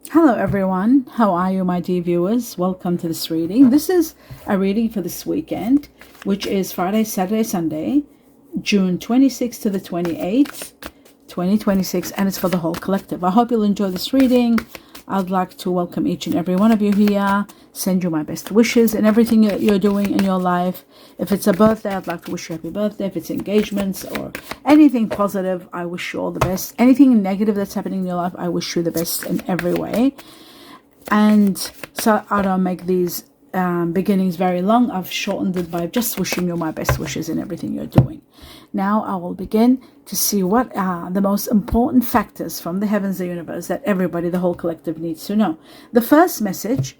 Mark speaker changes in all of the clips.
Speaker 1: Hello everyone, how are you my dear viewers? Welcome to this reading. This is a reading for this weekend, which is Friday, Saturday, Sunday, June 26th to the 28th, 2026, and it's for the whole collective. I hope you'll enjoy this reading. I'd like to welcome each and every one of you here, send you my best wishes in everything that you're doing in your life. If it's a birthday, I'd like to wish you happy birthday. If it's engagements or anything positive, I wish you all the best. Anything negative that's happening in your life, I wish you the best in every way. And so I don't make these beginnings very long. I've shortened it by just wishing you my best wishes in everything you're doing. Now I will begin to see what are the most important factors from the heavens, the universe, that everybody, the whole collective, needs to know. The first message,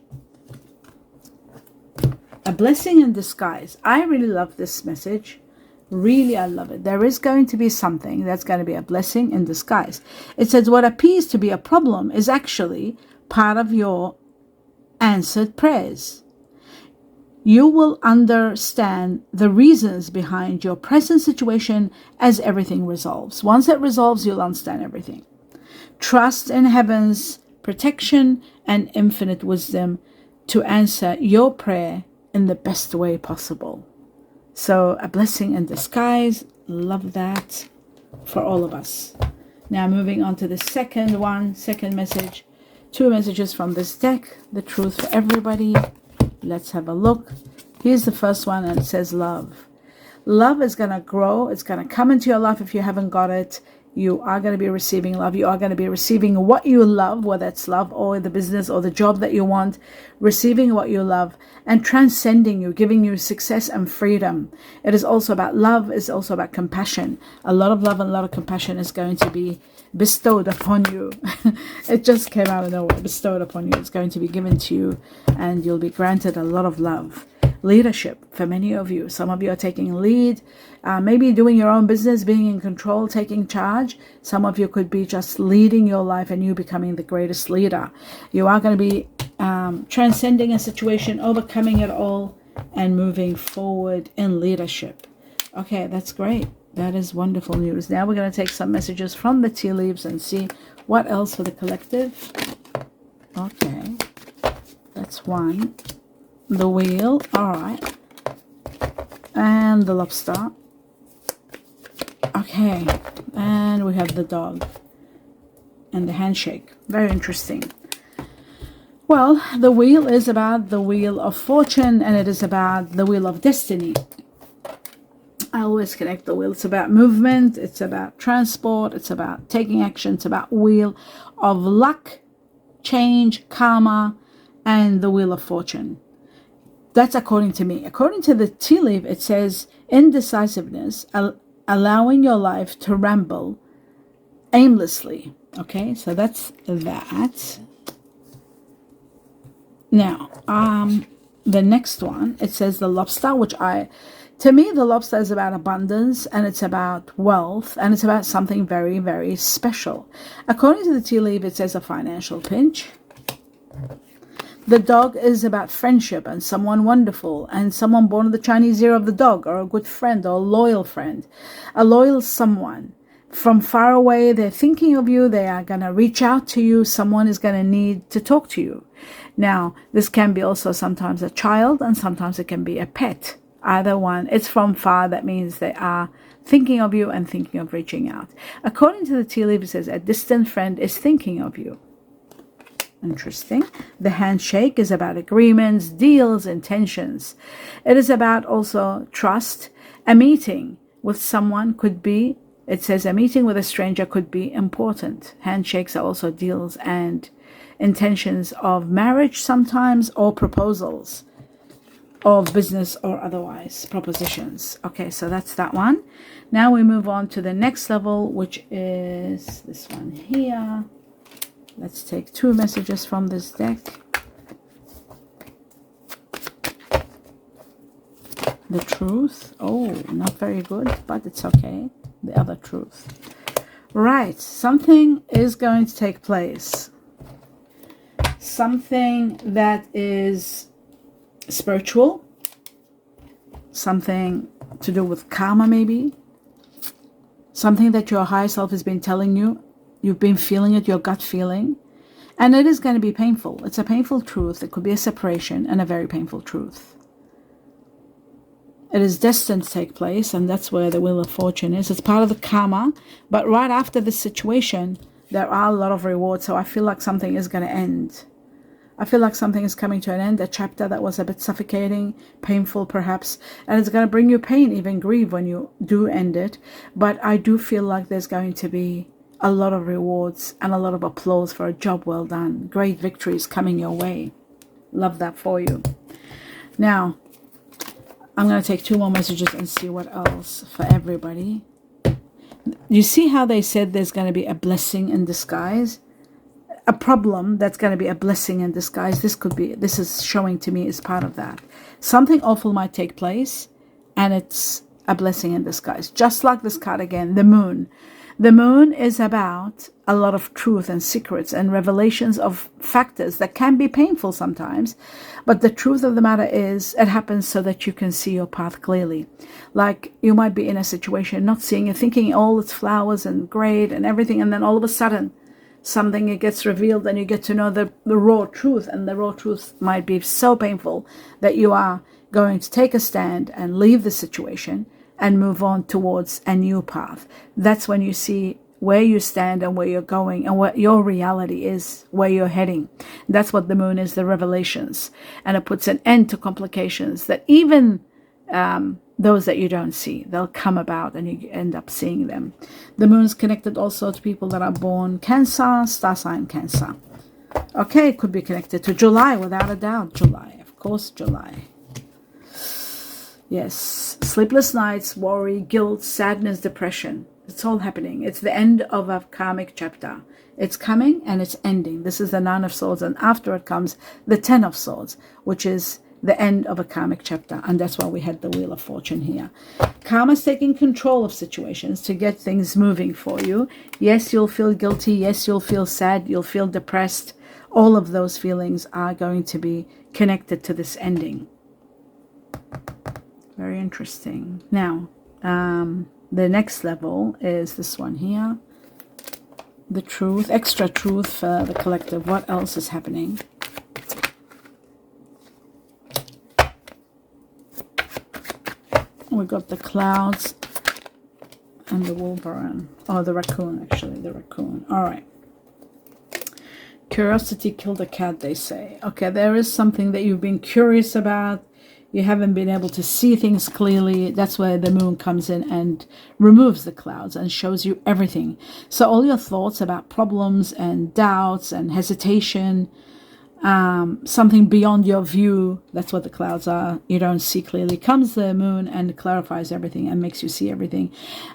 Speaker 1: a blessing in disguise. I really love this message. Really, I love it. There is going to be something that's going to be a blessing in disguise. It says what appears to be a problem is actually part of your answered prayers. You will understand the reasons behind your present situation as everything resolves. Once it resolves, you'll understand everything. Trust in heaven's protection and infinite wisdom to answer your prayer in the best way possible. So a blessing in disguise. Love that for all of us. Now moving on to the second message. Two messages from this deck. The truth for everybody. Let's have a look. Here's the first one, and it says love. Love is going to grow. It's going to come into your life if you haven't got it. You are going to be receiving love. You are going to be receiving what you love, whether it's love or the business or the job that you want, receiving what you love and transcending you, giving you success and freedom. It is also about love. It's also about compassion. A lot of love and a lot of compassion is going to be bestowed upon you. It just came out of nowhere. Bestowed upon you. It's going to be given to you, and you'll be granted a lot of love. Leadership for many of you. Some of you are taking lead, maybe doing your own business, being in control, taking charge. Some of you could be just leading your life and you becoming the greatest leader. You are going to be transcending a situation, overcoming it all, and moving forward in leadership. Okay, that's great. That is wonderful news. Now we're going to take some messages from the tea leaves and see what else for the collective. Okay, that's one. The wheel, all right, and the lobster. Okay, and we have the dog and the handshake. Very interesting. Well, the wheel is about the wheel of fortune, and it is about the wheel of destiny. I always connect the wheel. It's about movement. It's about transport. It's about taking action. It's about wheel of luck, change, karma, and the wheel of fortune. That's according to me. According to the tea leaf, it says indecisiveness, allowing your life to ramble aimlessly. Okay, so that's that. Now, the next one, it says the lobster, which to me, the lobster is about abundance, and it's about wealth, and it's about something very, very special. According to the tea leaf, it says a financial pinch. The dog is about friendship and someone wonderful, and someone born of the Chinese year of the dog, or a good friend or a loyal friend, a loyal someone. From far away, they're thinking of you. They are going to reach out to you. Someone is going to need to talk to you. Now, this can be also sometimes a child, and sometimes it can be a pet. Either one. It's from far. That means they are thinking of you and thinking of reaching out. According to the tea leaf, it says a distant friend is thinking of you. Interesting. The handshake is about agreements, deals, intentions. It is about also trust. A meeting with someone could be, it says a meeting with a stranger could be important. Handshakes are also deals and intentions of marriage sometimes, or proposals of business or otherwise, propositions. Okay, so that's that one. Now we move on to the next level, which is this one here. Let's take two messages from this deck. The truth. Oh, not very good, but it's okay. The other truth. Right, something is going to take place. Something that is spiritual. Something to do with karma, maybe. Something that your higher self has been telling you. You've been feeling it, your gut feeling. And it is going to be painful. It's a painful truth. It could be a separation and a very painful truth. It is destined to take place, and that's where the Wheel of Fortune is. It's part of the karma. But right after this situation, there are a lot of rewards. So I feel like something is going to end. I feel like something is coming to an end, a chapter that was a bit suffocating, painful perhaps, and it's going to bring you pain, even grief when you do end it. But I do feel like there's going to be a lot of rewards and a lot of applause for a job well done. Great victories coming your way. Love that for you. Now, I'm going to take 2 more messages and see what else for everybody. You see how they said there's going to be a blessing in disguise? A problem that's going to be a blessing in disguise. This is showing to me is part of that. Something awful might take place, and it's a blessing in disguise. Just like this card again, the moon. The moon is about a lot of truth and secrets and revelations of factors that can be painful sometimes. But the truth of the matter is it happens so that you can see your path clearly. Like you might be in a situation, not seeing it, thinking all its flowers and great and everything. And then all of a sudden, something it gets revealed and you get to know the raw truth. And the raw truth might be so painful that you are going to take a stand and leave the situation and move on towards a new path. That's when you see where you stand and where you're going and what your reality is, where you're heading. That's what the moon is, the revelations. And it puts an end to complications that even those that you don't see, they'll come about and you end up seeing them. The moon's connected also to people that are born Cancer, star sign Cancer. Okay, it could be connected to July, without a doubt. July, of course, July. Yes, sleepless nights, worry, guilt, sadness, depression. It's all happening. It's the end of a karmic chapter. It's coming and it's ending. This is the 9 of Swords, and after it comes the 10 of Swords, which is the end of a karmic chapter. And that's why we had the Wheel of Fortune here. Karma's taking control of situations to get things moving for you. Yes, you'll feel guilty. Yes, you'll feel sad. You'll feel depressed. All of those feelings are going to be connected to this ending. Very interesting. Now, the next level is this one here. The truth, extra truth for the collective. What else is happening? We got the clouds and the Wolverine. Oh, the raccoon, actually, the raccoon. All right. Curiosity killed a cat, they say. Okay, there is something that you've been curious about. You haven't been able to see things clearly. That's where the moon comes in and removes the clouds and shows you everything. So all your thoughts about problems and doubts and hesitation, something beyond your view, that's what the clouds are, you don't see clearly, comes the moon and clarifies everything and makes you see everything.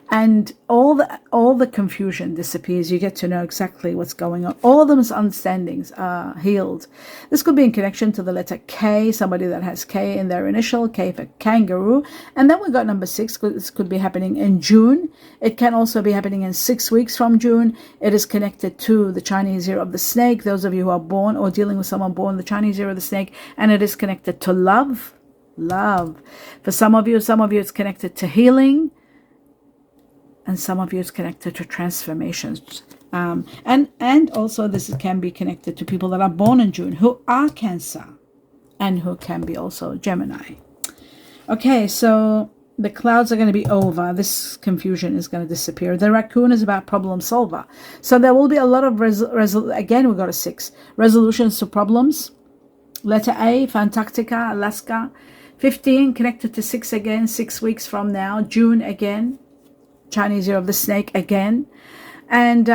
Speaker 1: And all the confusion disappears. You get to know exactly what's going on. All of the misunderstandings are healed. This could be in connection to the letter K, somebody that has K in their initial, K for kangaroo. And then we got number 6. This could be happening in June. It can also be happening in 6 weeks from June. It is connected to the Chinese year of the snake, those of you who are born or dealing with someone born the Chinese year of the snake, and it is connected to love. For some of you it's connected to healing, and some of you it's connected to transformations. And also this can be connected to people that are born in June who are Cancer and who can be also Gemini. Okay, so the clouds are going to be over. This confusion is going to disappear. The raccoon is about problem solver. So there will be a lot of, again, we got a 6. Resolutions to problems. Letter A, for Antarctica, Alaska. 15, connected to 6 again, 6 weeks from now. June again. Chinese year of the snake again. And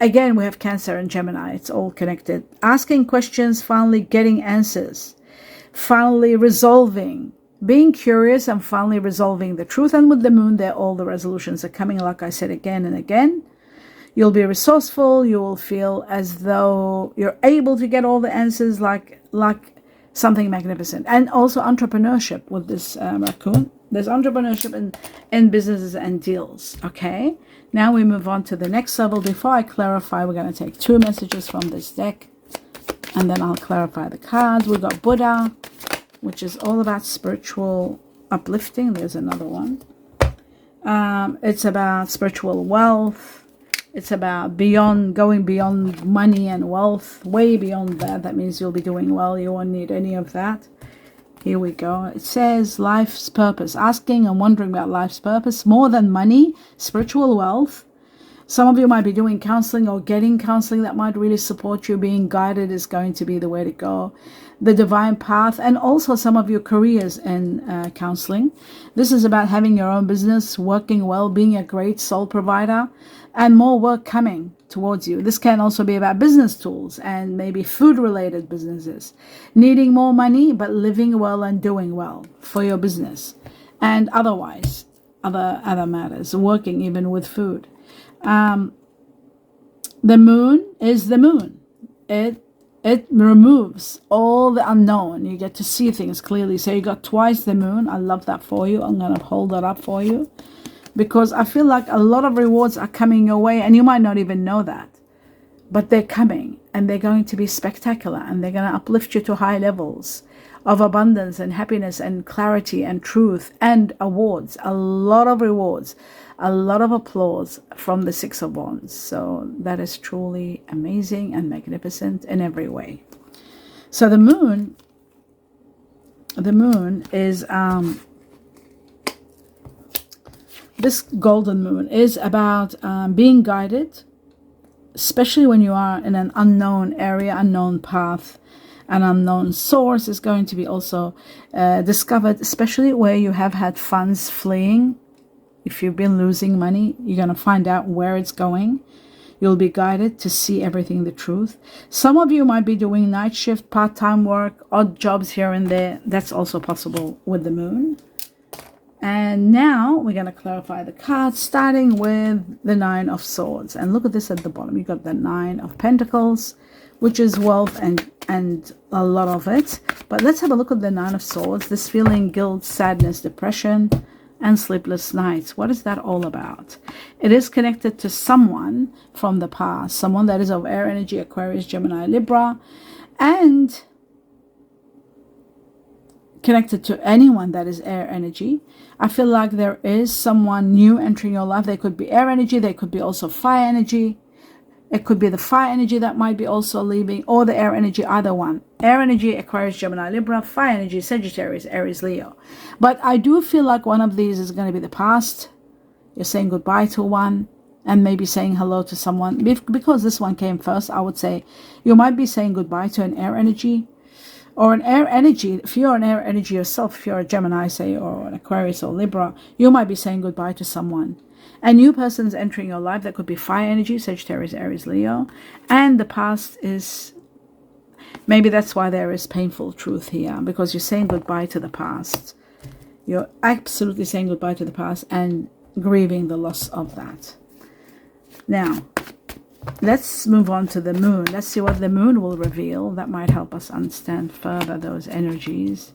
Speaker 1: again, we have Cancer and Gemini. It's all connected. Asking questions, finally getting answers. Finally resolving. Being curious and finally resolving the truth. And with the moon there, all the resolutions are coming, like I said, again and again. You'll be resourceful. You will feel as though you're able to get all the answers, like something magnificent. And also entrepreneurship with this raccoon. There's entrepreneurship in businesses and deals. Okay. Now we move on to the next level. Before I clarify, we're going to take 2 messages from this deck. And then I'll clarify the cards. We've got Buddha, which is all about spiritual uplifting. There's another one. It's about spiritual wealth. It's about going beyond money and wealth, way beyond that. That means you'll be doing well. You won't need any of that. Here we go. It says life's purpose. Asking and wondering about life's purpose. More than money, spiritual wealth. Some of you might be doing counseling or getting counseling that might really support you. Being guided is going to be the way to go. The divine path, and also some of your careers in counseling. This is about having your own business, working well, being a great soul provider, and more work coming towards you. This can also be about business tools and maybe food-related businesses. Needing more money, but living well and doing well for your business. And otherwise, other matters, working even with food. The moon is the moon. It removes all the unknown. You get to see things clearly. So you got twice the moon. I love that for you. I'm going to hold that up for you, because I feel like a lot of rewards are coming your way, and you might not even know that, but they're coming, and they're going to be spectacular, and they're going to uplift you to high levels of abundance and happiness and clarity and truth and awards. A lot of rewards, a lot of applause from the Six of Wands. So that is truly amazing and magnificent in every way. So the moon is this golden moon is about being guided, especially when you are in an unknown area, unknown path. An unknown source is going to be also discovered, especially where you have had funds fleeing. If you've been losing money, you're going to find out where it's going. You'll be guided to see everything, the truth. Some of you might be doing night shift, part-time work, odd jobs here and there. That's also possible with the moon. And now we're going to clarify the cards, starting with the Nine of Swords. And look at this at the bottom. You got the Nine of Pentacles, which is wealth and a lot of it. But let's have a look at the Nine of Swords. This feeling, guilt, sadness, depression, and sleepless nights. What is that all about? It is connected to someone from the past, someone that is of air energy, Aquarius, Gemini, Libra, and connected to anyone that is air energy. I feel like there is someone new entering your life. They could be air energy. They could be also fire energy. It could be the fire energy that might be also leaving, or the air energy, either one. Air energy, Aquarius, Gemini, Libra. Fire energy, Sagittarius, Aries, Leo. But I do feel like one of these is going to be the past. You're saying goodbye to one and maybe saying hello to someone. Because this one came first, I would say you might be saying goodbye to an air energy. Or an air energy, if you're an air energy yourself, if you're a Gemini, say, or an Aquarius or Libra, you might be saying goodbye to someone. A new person's entering your life. That could be fire energy, Sagittarius, Aries, Leo. And the past is, maybe that's why there is painful truth here, because you're saying goodbye to the past. You're absolutely saying goodbye to the past and grieving the loss of that. Now, let's move on to the moon. Let's see what the moon will reveal. That might help us understand further those energies.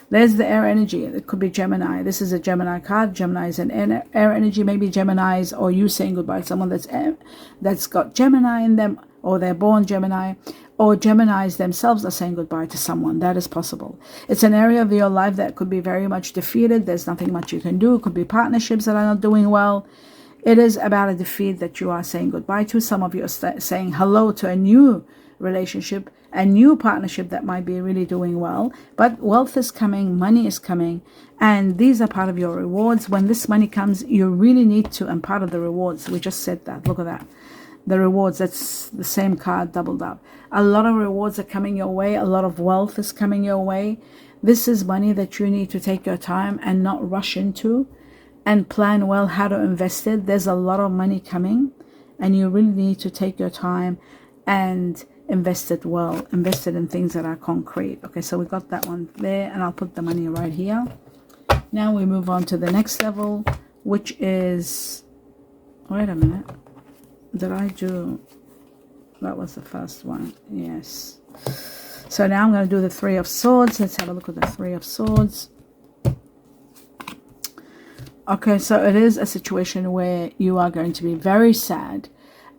Speaker 1: There's the air energy. It could be Gemini. This is a Gemini card. Gemini is an air energy. Maybe Gemini's, or you saying goodbye to someone that's got Gemini in them, or they're born Gemini, or Geminis themselves are saying goodbye to someone. That is possible. It's an area of your life that could be very much defeated. There's nothing much you can do. It could be partnerships that are not doing well. It is about a defeat that you are saying goodbye to. Some of you are saying hello to a new relationship, a new partnership that might be really doing well. But wealth is coming, money is coming, and these are part of your rewards. When this money comes, you really need to, and part of the rewards, we just said that, look at that. The rewards, that's the same card doubled up. A lot of rewards are coming your way. A lot of wealth is coming your way. This is money that you need to take your time and not rush into, and plan well how to invest it. There's a lot of money coming, and you really need to take your time and invest it well. Invest it in things that are concrete. Okay, so we got that one there, and I'll put the money right here. Now we move on to the next level, which is, wait a minute, did I do, that was the first one, yes. So now I'm going to do the Three of Swords. Let's have a look at the Three of Swords. Okay, so it is a situation where you are going to be very sad,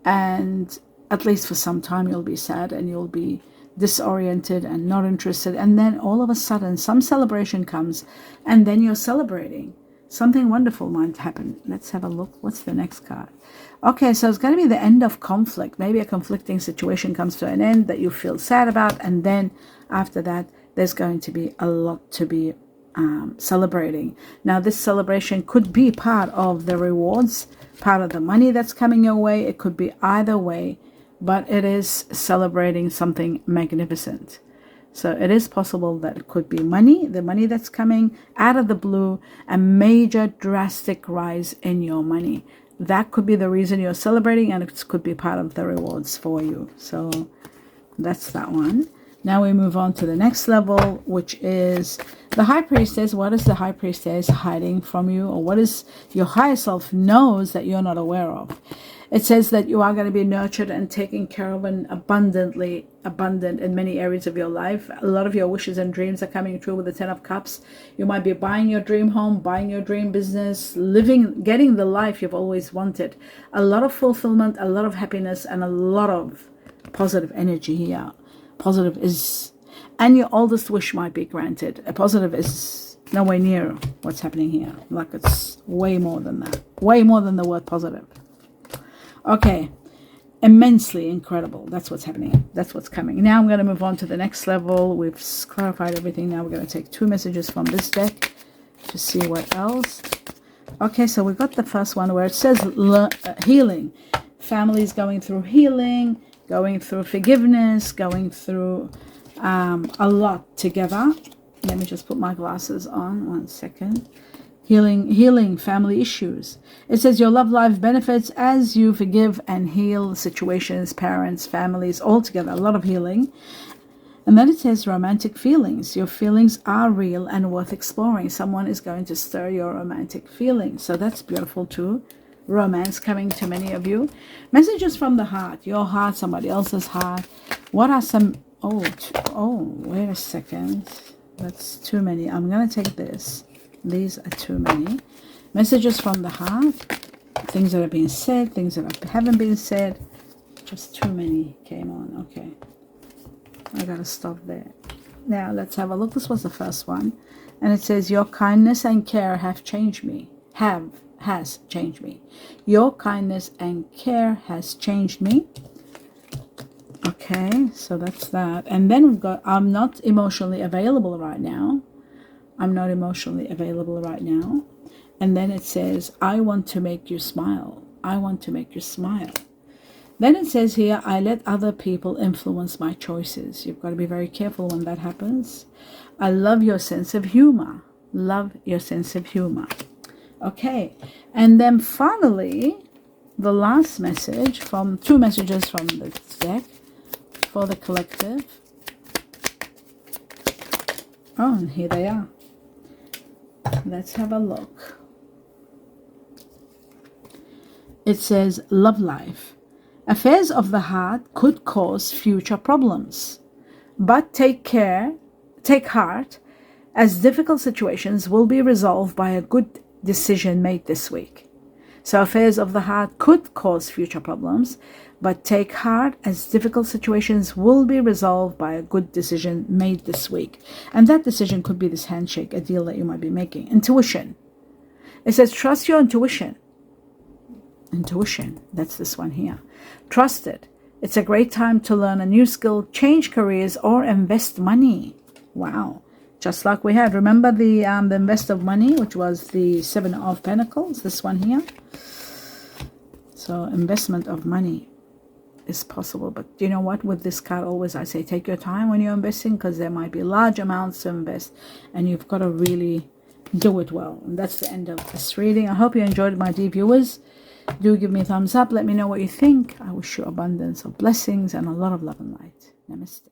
Speaker 1: and at least for some time you'll be sad and you'll be disoriented and not interested, and then all of a sudden some celebration comes, and then you're celebrating. Something wonderful might happen. Let's have a look. What's the next card? Okay, so it's going to be the end of conflict. Maybe a conflicting situation comes to an end that you feel sad about, and then after that, there's going to be a lot to be celebrating. Now, this celebration could be part of the rewards, part of the money that's coming your way. It could be either way, but it is celebrating something magnificent. So it is possible that it could be money, the money that's coming out of the blue, a major drastic rise in your money. That could be the reason you're celebrating, and it could be part of the rewards for you. So that's that one. Now we move on to the next level, which is the High Priestess. What is the High Priestess hiding from you, or what is your higher self knows that you're not aware of? It says that you are going to be nurtured and taken care of and abundant in many areas of your life. A lot of your wishes and dreams are coming true with the 10 of Cups. You might be buying your dream home, buying your dream business, getting the life you've always wanted. A lot of fulfillment, a lot of happiness, and a lot of positive energy here. Positive is, and your oldest wish might be granted. A positive is nowhere near what's happening here. Like it's way more than that. Way more than the word positive. Okay, immensely incredible. That's what's happening. That's what's coming. Now I'm going to move on to the next level. We've clarified everything. Now we're going to take 2 messages from this deck to see what else. Okay, so we've got the first one where it says healing. Families going through healing, going through forgiveness, going through a lot together. Let me just put my glasses on 1 second. Healing family issues. It says your love life benefits as you forgive and heal situations, parents, families, all together. A lot of healing. And then it says romantic feelings. Your feelings are real and worth exploring. Someone is going to stir your romantic feelings. So that's beautiful too. Romance coming to many of you. Messages from the heart. Your heart, somebody else's heart. What are some... Oh, wait a second. That's too many. I'm going to take this. These are too many. Messages from the heart. Things that have been said. Things that haven't been said. Just too many came on. Okay. I got to stop there. Now let's have a look. This was the first one. And it says, your kindness and care have changed me. Has changed me. Your kindness and care has changed me. Okay, so that's that. And then we've got, I'm not emotionally available right now. I'm not emotionally available right now. And then it says, I want to make you smile. I want to make you smile. Then it says here, I let other people influence my choices. You've got to be very careful when that happens. I love your sense of humor. Love your sense of humor. Okay, and then finally, the last message from 2 messages from the deck for the collective. Oh, and here they are. Let's have a look. It says, love life. Affairs of the heart could cause future problems, but take heart, as difficult situations will be resolved by a good decision made this week. So affairs of the heart could cause future problems, but take heart, as difficult situations will be resolved by a good decision made this week. And that decision could be this handshake, a deal that you might be making. Intuition. It says, trust your intuition. Intuition. That's this one here. Trust it. It's a great time to learn a new skill, change careers, or invest money. Wow. Just like we had. Remember the invest of money, which was the 7 of Pentacles, this one here. So investment of money is possible. But you know what? With this card, always I say take your time when you're investing, because there might be large amounts to invest and you've got to really do it well. And that's the end of this reading. I hope you enjoyed, my dear viewers. Do give me a thumbs up. Let me know what you think. I wish you abundance of blessings and a lot of love and light. Namaste.